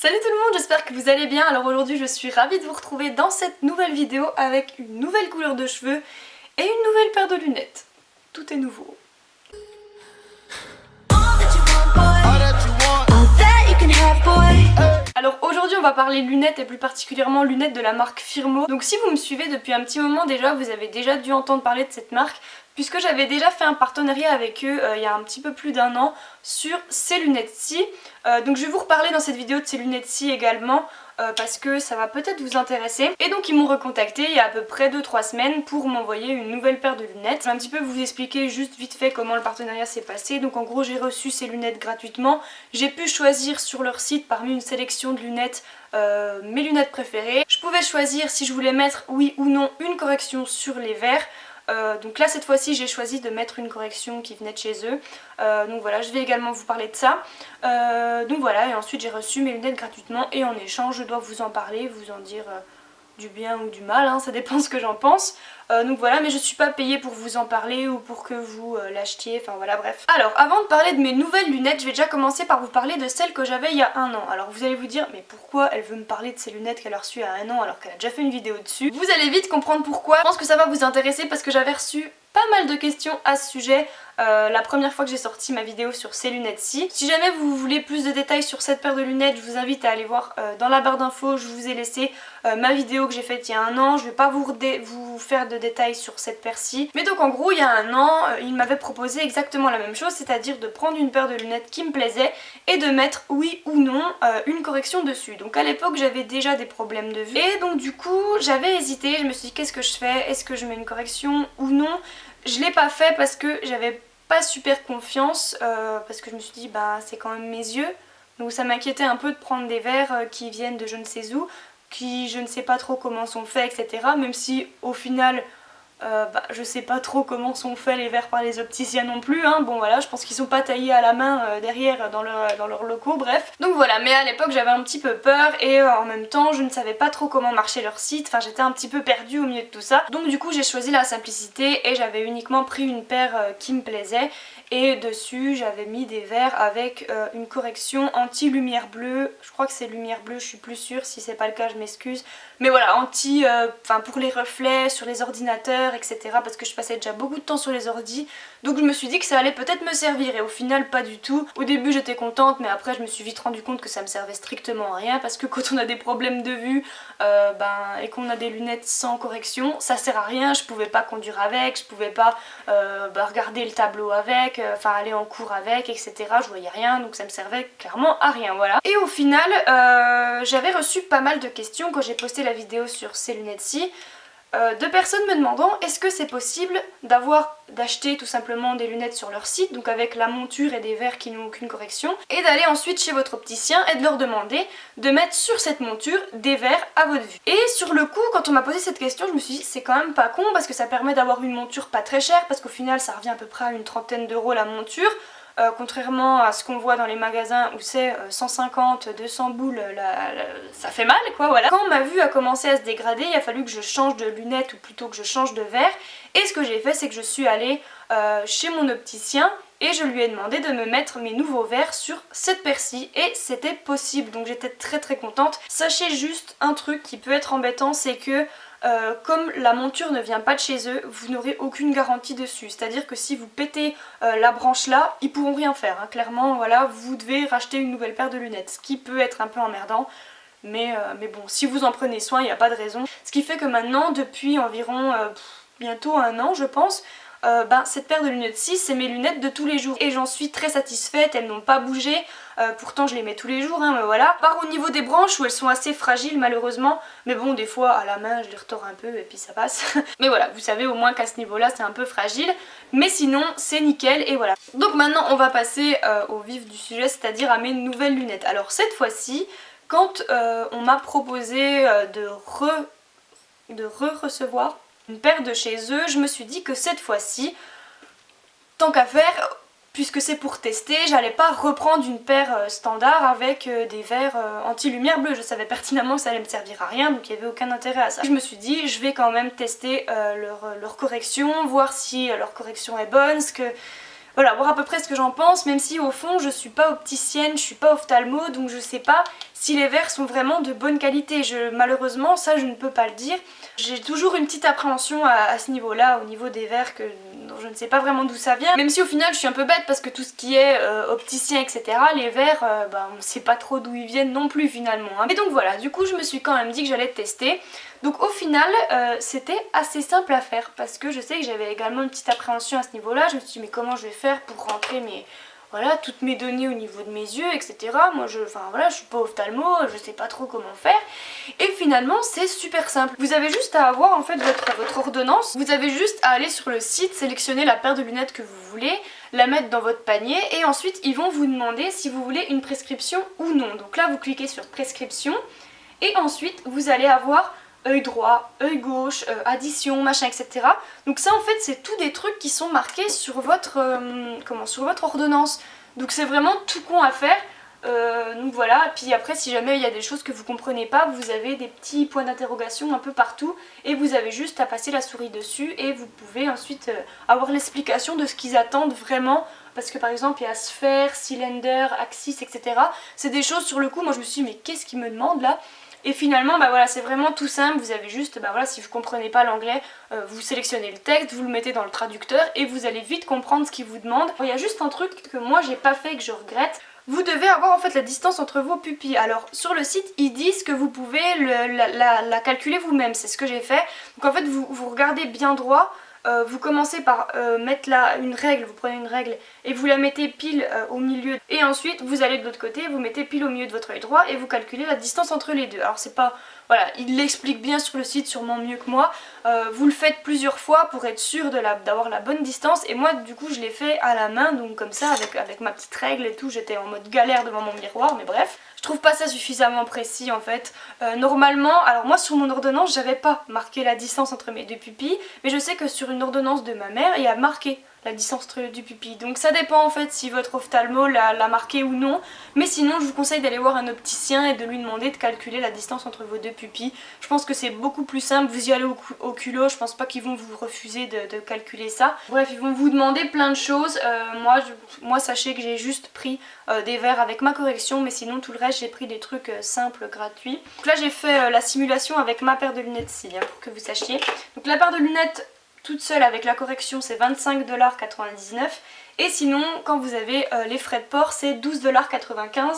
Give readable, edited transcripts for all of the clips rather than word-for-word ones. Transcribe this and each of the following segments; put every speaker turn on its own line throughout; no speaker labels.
Salut tout le monde, j'espère que vous allez bien. Alors aujourd'hui je suis ravie de vous retrouver dans cette nouvelle vidéo avec une nouvelle couleur de cheveux et une nouvelle paire de lunettes. Tout est nouveau. Alors aujourd'hui on va parler lunettes et plus particulièrement lunettes de la marque Firmo. Donc si vous me suivez depuis un petit moment déjà, vous avez déjà dû entendre parler de cette marque puisque j'avais déjà fait un partenariat avec eux il y a un petit peu plus d'1 an sur ces lunettes-ci. Donc je vais vous reparler dans cette vidéo de ces lunettes-ci également parce que ça va peut-être vous intéresser. Et donc ils m'ont recontacté il y a à peu près 2-3 semaines pour m'envoyer une nouvelle paire de lunettes. Je vais un petit peu vous expliquer juste vite fait comment le partenariat s'est passé. Donc en gros j'ai reçu ces lunettes gratuitement. J'ai pu choisir sur leur site parmi une sélection de lunettes mes lunettes préférées. Je pouvais choisir si je voulais mettre oui ou non une correction sur les verres. Donc là cette fois-ci j'ai choisi de mettre une correction qui venait de chez eux, donc voilà, je vais également vous parler de ça. Donc voilà, et ensuite j'ai reçu mes lunettes gratuitement et en échange je dois vous en parler, vous en dire du bien ou du mal, hein, ça dépend ce que j'en pense. Donc voilà, mais je suis pas payée pour vous en parler ou pour que vous l'achetiez, enfin voilà, bref. Alors avant de parler de mes nouvelles lunettes, je vais déjà commencer par vous parler de celles que j'avais il y a 1 an. Alors vous allez vous dire, mais pourquoi elle veut me parler de ces lunettes qu'elle a reçues il y a 1 an alors qu'elle a déjà fait une vidéo dessus? Vous allez vite comprendre pourquoi. Je pense que ça va vous intéresser parce que j'avais reçu pas mal de questions à ce sujet la première fois que j'ai sorti ma vidéo sur ces lunettes-ci. Si jamais vous voulez plus de détails sur cette paire de lunettes, je vous invite à aller voir dans la barre d'infos, je vous ai laissé ma vidéo que j'ai faite il y a 1 an. Je vais pas vous faire de détails sur cette paire-ci. Mais donc en gros il y a 1 an, il m'avait proposé exactement la même chose, c'est-à-dire de prendre une paire de lunettes qui me plaisait et de mettre oui ou non une correction dessus. Donc à l'époque j'avais déjà des problèmes de vue et donc du coup j'avais hésité, je me suis dit qu'est-ce que je fais, est-ce que je mets une correction ou non. Je l'ai pas fait parce que j'avais pas super confiance, parce que je me suis dit bah c'est quand même mes yeux, donc ça m'inquiétait un peu de prendre des verres qui viennent de je ne sais où, qui je ne sais pas trop comment sont faits, etc. Même si au final je sais pas trop comment sont faits les verres par les opticiens non plus, hein. Bon voilà, je pense qu'ils sont pas taillés à la main derrière dans leurs locaux, bref. Donc voilà, mais à l'époque j'avais un petit peu peur et en même temps je ne savais pas trop comment marchait leur site, enfin j'étais un petit peu perdue au milieu de tout ça. Donc du coup j'ai choisi la simplicité et j'avais uniquement pris une paire qui me plaisait. Et dessus j'avais mis des verres avec une correction anti-lumière bleue. Je crois que c'est lumière bleue, je suis plus sûre, si c'est pas le cas je m'excuse. Mais voilà, anti, pour les reflets sur les ordinateurs, etc. Parce que je passais déjà beaucoup de temps sur les ordis. Donc je me suis dit que ça allait peut-être me servir et au final pas du tout. Au début j'étais contente mais après je me suis vite rendu compte que ça me servait strictement à rien. Parce que quand on a des problèmes de vue et qu'on a des lunettes sans correction, ça sert à rien. Je pouvais pas conduire avec, je pouvais pas regarder le tableau avec, enfin aller en cours avec, etc. Je voyais rien, donc ça me servait clairement à rien, voilà. Et au final j'avais reçu pas mal de questions quand j'ai posté la vidéo sur ces lunettes-ci, de personnes me demandant est-ce que c'est possible d'acheter tout simplement des lunettes sur leur site, donc avec la monture et des verres qui n'ont aucune correction, et d'aller ensuite chez votre opticien et de leur demander de mettre sur cette monture des verres à votre vue. Et sur le coup, quand on m'a posé cette question, je me suis dit c'est quand même pas con parce que ça permet d'avoir une monture pas très chère, parce qu'au final ça revient à peu près à une trentaine d'euros la monture. Contrairement à ce qu'on voit dans les magasins où c'est 150, 200 boules, ça fait mal quoi, voilà. Quand ma vue a commencé à se dégrader, il a fallu que je change de lunettes ou plutôt que je change de verre. Et ce que j'ai fait, c'est que je suis allée chez mon opticien et je lui ai demandé de me mettre mes nouveaux verres sur cette paire-ci et c'était possible, donc j'étais très contente. Sachez juste un truc qui peut être embêtant, c'est que comme la monture ne vient pas de chez eux, vous n'aurez aucune garantie dessus. C'est-à-dire que si vous pétez la branche là, ils pourront rien faire, hein. Clairement, voilà, vous devez racheter une nouvelle paire de lunettes, ce qui peut être un peu emmerdant. Mais bon, si vous en prenez soin, il n'y a pas de raison. Ce qui fait que maintenant, depuis environ bientôt 1 an je pense, cette paire de lunettes-ci c'est mes lunettes de tous les jours et j'en suis très satisfaite, elles n'ont pas bougé, pourtant je les mets tous les jours, hein, mais voilà. Par au niveau des branches où elles sont assez fragiles malheureusement, mais bon des fois à la main je les retors un peu et puis ça passe. Mais voilà, vous savez au moins qu'à ce niveau là c'est un peu fragile, mais sinon c'est nickel et voilà. Donc maintenant on va passer au vif du sujet, c'est-à-dire à mes nouvelles lunettes. Alors cette fois-ci, quand on m'a proposé de recevoir une paire de chez eux, je me suis dit que cette fois-ci, tant qu'à faire, puisque c'est pour tester, j'allais pas reprendre une paire standard avec des verres anti-lumière bleue. Je savais pertinemment que ça allait me servir à rien, donc il n'y avait aucun intérêt à ça. Je me suis dit, je vais quand même tester leur correction, voir si leur correction est bonne, voilà, voir à peu près ce que j'en pense, même si au fond je suis pas opticienne, je suis pas ophtalmo, donc je sais pas si les verres sont vraiment de bonne qualité. Malheureusement ça je ne peux pas le dire. J'ai toujours une petite appréhension à ce niveau là, au niveau des verres, dont je ne sais pas vraiment d'où ça vient. Même si au final je suis un peu bête parce que tout ce qui est opticien etc, les verres on ne sait pas trop d'où ils viennent non plus finalement. Et donc voilà, du coup je me suis quand même dit que j'allais tester. Donc au final c'était assez simple à faire parce que je sais que j'avais également une petite appréhension à ce niveau là. Je me suis dit mais comment je vais faire pour rentrer voilà, toutes mes données au niveau de mes yeux, etc. Moi, je suis pas ophtalmo, je sais pas trop comment faire. Et finalement, c'est super simple. Vous avez juste à avoir en fait votre ordonnance. Vous avez juste à aller sur le site, sélectionner la paire de lunettes que vous voulez, la mettre dans votre panier et ensuite ils vont vous demander si vous voulez une prescription ou non. Donc là, vous cliquez sur prescription et ensuite vous allez avoir œil droit, œil gauche, addition, machin, etc. Donc ça en fait c'est tous des trucs qui sont marqués sur votre, sur votre ordonnance. Donc c'est vraiment tout con à faire. Donc voilà, puis après si jamais il y a des choses que vous comprenez pas, vous avez des petits points d'interrogation un peu partout et vous avez juste à passer la souris dessus et vous pouvez ensuite avoir l'explication de ce qu'ils attendent vraiment. Parce que par exemple il y a sphère, cylinder, axis, etc. C'est des choses sur le coup, moi je me suis dit mais qu'est-ce qu'ils me demandent là? Et finalement bah voilà, c'est vraiment tout simple, vous avez juste, bah voilà, si vous comprenez pas l'anglais, vous sélectionnez le texte, vous le mettez dans le traducteur et vous allez vite comprendre ce qu'il vous demande. Il y a juste un truc que moi j'ai pas fait et que je regrette. Vous devez avoir en fait la distance entre vos pupilles. Alors sur le site ils disent que vous pouvez la calculer vous-même, c'est ce que j'ai fait. Donc en fait vous regardez bien droit. Vous commencez par mettre là une règle, vous prenez une règle et vous la mettez pile au milieu et ensuite vous allez de l'autre côté, vous mettez pile au milieu de votre œil droit et vous calculez la distance entre les deux. Alors c'est pas, voilà, il l'explique bien sur le site, sûrement mieux que moi. Vous le faites plusieurs fois pour être sûr d'avoir la bonne distance et moi du coup je l'ai fait à la main, donc comme ça avec ma petite règle et tout, j'étais en mode galère devant mon miroir, mais bref. Je trouve pas ça suffisamment précis en fait. Normalement, alors moi sur mon ordonnance j'avais pas marqué la distance entre mes deux pupilles, mais je sais que sur une ordonnance de ma mère il y a marqué la distance entre les deux pupilles. Donc ça dépend en fait si votre ophtalmo l'a marqué ou non, mais sinon je vous conseille d'aller voir un opticien et de lui demander de calculer la distance entre vos deux pupilles. Je pense que c'est beaucoup plus simple, vous y allez au culot, je pense pas qu'ils vont vous refuser de calculer ça. Bref, ils vont vous demander plein de choses. Moi sachez que j'ai juste pris des verres avec ma correction, mais sinon tout le reste j'ai pris des trucs simples, gratuits. Donc là j'ai fait la simulation avec ma paire de lunettes-ci, hein, pour que vous sachiez. Donc la paire de lunettes toute seule avec la correction c'est 25,99 $, et sinon quand vous avez les frais de port c'est 12,95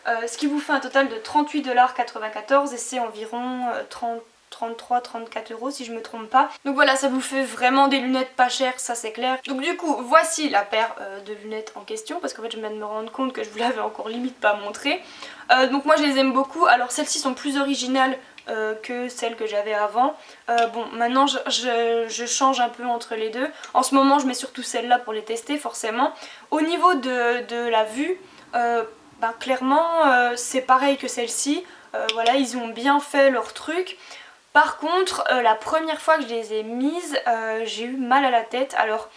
$, ce qui vous fait un total de 38,94 $, et c'est environ 33-34 € si je me trompe pas. Donc voilà, ça vous fait vraiment des lunettes pas chères, ça c'est clair. Donc du coup voici la paire de lunettes en question, parce qu'en fait je viens de me rendre compte que je vous l'avais encore limite pas montré. Donc moi je les aime beaucoup. Alors celles-ci sont plus originales que celles que j'avais avant. Bon, maintenant je change un peu entre les deux. En ce moment je mets surtout celle-là pour les tester forcément. Au niveau de la vue, clairement c'est pareil que celle-ci. Voilà, ils ont bien fait leur truc. Par contre, la première fois que je les ai mises, j'ai eu mal à la tête. Alors,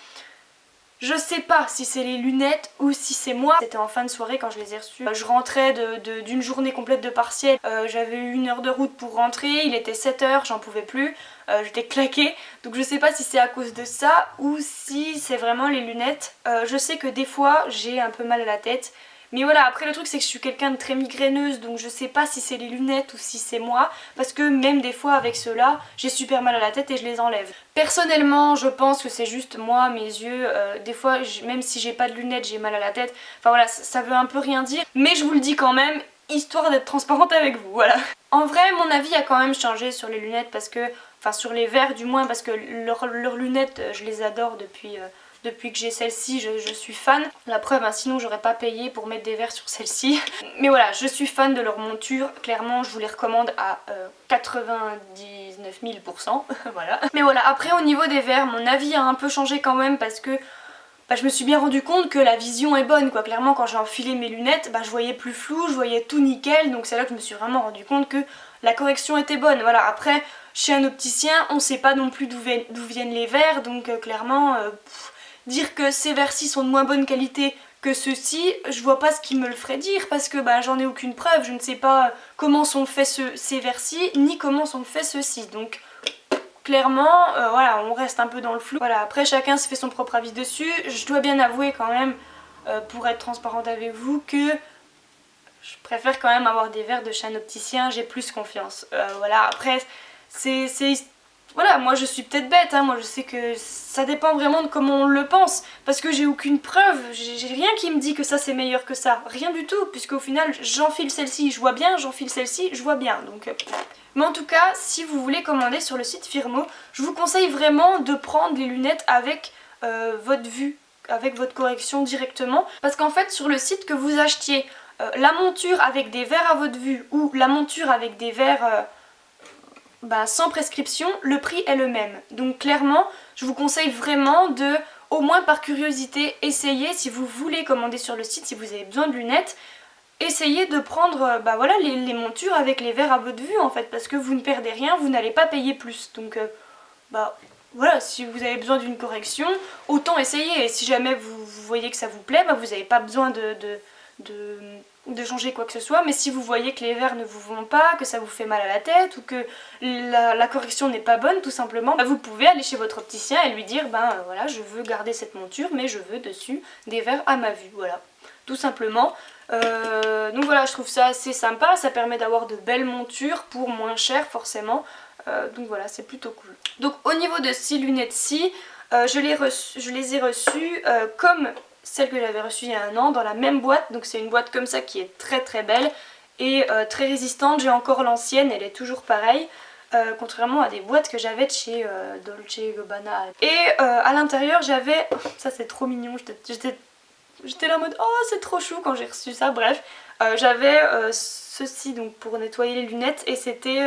je sais pas si c'est les lunettes ou si c'est moi. C'était en fin de soirée quand je les ai reçues. Je rentrais d'une journée complète de partiel. J'avais eu 1 heure de route pour rentrer. Il était 7 h, j'en pouvais plus. J'étais claquée. Donc je sais pas si c'est à cause de ça ou si c'est vraiment les lunettes. Je sais que des fois j'ai un peu mal à la tête. Mais voilà, après le truc c'est que je suis quelqu'un de très migraineuse, donc je sais pas si c'est les lunettes ou si c'est moi, parce que même des fois avec ceux-là, j'ai super mal à la tête et je les enlève. Personnellement, je pense que c'est juste moi, mes yeux, des fois même si j'ai pas de lunettes, j'ai mal à la tête. Enfin voilà, ça veut un peu rien dire, mais je vous le dis quand même, histoire d'être transparente avec vous, voilà. En vrai, mon avis a quand même changé sur les lunettes parce que, enfin sur les verres du moins, parce que leurs lunettes, je les adore depuis que j'ai celle-ci, je suis fan. La preuve, hein, sinon j'aurais pas payé pour mettre des verres sur celle-ci. Mais voilà, je suis fan de leur monture. Clairement, je vous les recommande à 99 000 %. Voilà. Mais voilà, après au niveau des verres, mon avis a un peu changé quand même parce que je me suis bien rendu compte que la vision est bonne quoi. Clairement quand j'ai enfilé mes lunettes, je voyais plus flou, je voyais tout nickel. Donc c'est là que je me suis vraiment rendu compte que la correction était bonne. Voilà, après chez un opticien, on sait pas non plus d'où viennent les verres. Donc clairement... dire que ces verres-ci sont de moins bonne qualité que ceux-ci, je vois pas ce qui me le ferait dire parce que j'en ai aucune preuve, je ne sais pas comment sont faits ces verres-ci ni comment sont faits ceux-ci, donc clairement voilà, on reste un peu dans le flou. Voilà, après chacun se fait son propre avis dessus. Je dois bien avouer quand même, pour être transparente avec vous, que je préfère quand même avoir des verres de chez un opticien, j'ai plus confiance. Voilà, après voilà, moi je suis peut-être bête, hein, moi je sais que ça dépend vraiment de comment on le pense, parce que j'ai aucune preuve, j'ai rien qui me dit que ça c'est meilleur que ça, rien du tout, puisque au final j'enfile celle-ci, je vois bien, j'enfile celle-ci, je vois bien, donc... Mais en tout cas, si vous voulez commander sur le site Firmo, je vous conseille vraiment de prendre les lunettes avec votre vue, avec votre correction directement, parce qu'en fait sur le site que vous achetiez la monture avec des verres à votre vue ou la monture avec des verres... sans prescription, le prix est le même. Donc clairement, je vous conseille vraiment de, au moins par curiosité, essayer, si vous voulez commander sur le site, si vous avez besoin de lunettes, essayez de prendre voilà, les montures avec les verres à votre vue en fait, parce que vous ne perdez rien, vous n'allez pas payer plus. Donc voilà, si vous avez besoin d'une correction, autant essayer. Et si jamais vous voyez que ça vous plaît, vous n'avez pas besoin de changer quoi que ce soit, mais si vous voyez que les verres ne vous vont pas, que ça vous fait mal à la tête ou que la correction n'est pas bonne tout simplement, vous pouvez aller chez votre opticien et lui dire voilà, je veux garder cette monture mais je veux dessus des verres à ma vue, voilà, tout simplement. Donc voilà, je trouve ça assez sympa, ça permet d'avoir de belles montures pour moins cher forcément, donc voilà, c'est plutôt cool. Donc au niveau de ces lunettes-ci, je les ai reçues comme celle que j'avais reçue il y a un an, dans la même boîte, donc c'est une boîte comme ça qui est très très belle et très résistante. J'ai encore l'ancienne, elle est toujours pareille, contrairement à des boîtes que j'avais de chez Dolce & Gabbana. Et à l'intérieur j'avais, ça c'est trop mignon, j'étais là en mode oh c'est trop chou quand j'ai reçu ça, bref, j'avais ceci donc pour nettoyer les lunettes et c'était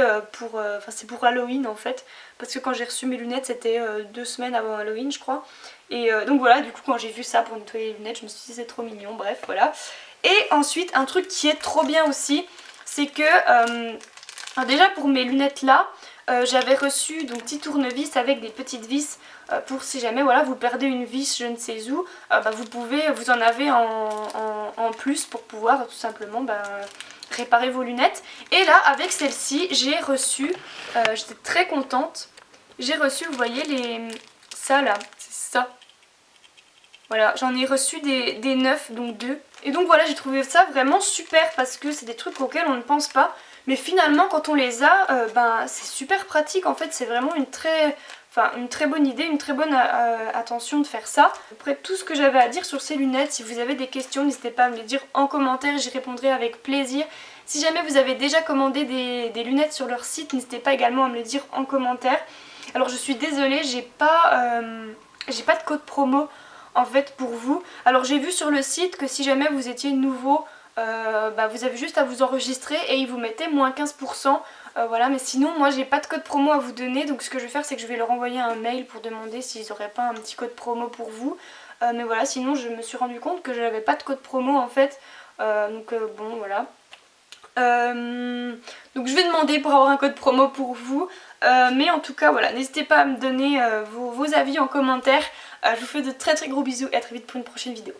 c'est pour Halloween en fait, parce que quand j'ai reçu mes lunettes c'était 2 semaines avant Halloween je crois. Et donc voilà, du coup quand j'ai vu ça pour nettoyer les lunettes, je me suis dit c'est trop mignon, bref voilà. Et ensuite un truc qui est trop bien aussi, c'est que déjà pour mes lunettes là, j'avais reçu donc petit tournevis avec des petites vis pour si jamais voilà vous perdez une vis je ne sais où, vous en avez en plus pour pouvoir tout simplement réparer vos lunettes. Et là avec celle-ci j'ai reçu, j'étais très contente, j'ai reçu vous voyez ça là, c'est ça. Voilà, j'en ai reçu des 9, donc 2. Et donc voilà, j'ai trouvé ça vraiment super parce que c'est des trucs auxquels on ne pense pas. Mais finalement, quand on les a, c'est super pratique. En fait, c'est vraiment une très bonne idée, une très bonne attention de faire ça. Après, tout ce que j'avais à dire sur ces lunettes, si vous avez des questions, n'hésitez pas à me les dire en commentaire, j'y répondrai avec plaisir. Si jamais vous avez déjà commandé des lunettes sur leur site, n'hésitez pas également à me le dire en commentaire. Alors je suis désolée, j'ai pas de code promo en fait pour vous. Alors j'ai vu sur le site que si jamais vous étiez nouveau, vous avez juste à vous enregistrer et ils vous mettaient moins 15%. Voilà, mais sinon moi j'ai pas de code promo à vous donner, donc ce que je vais faire c'est que je vais leur envoyer un mail pour demander s'ils auraient pas un petit code promo pour vous. Mais voilà, sinon je me suis rendu compte que je n'avais pas de code promo en fait, bon voilà. Donc je vais demander pour avoir un code promo pour vous, mais en tout cas voilà, n'hésitez pas à me donner vos avis en commentaire. Je vous fais de très très gros bisous et à très vite pour une prochaine vidéo.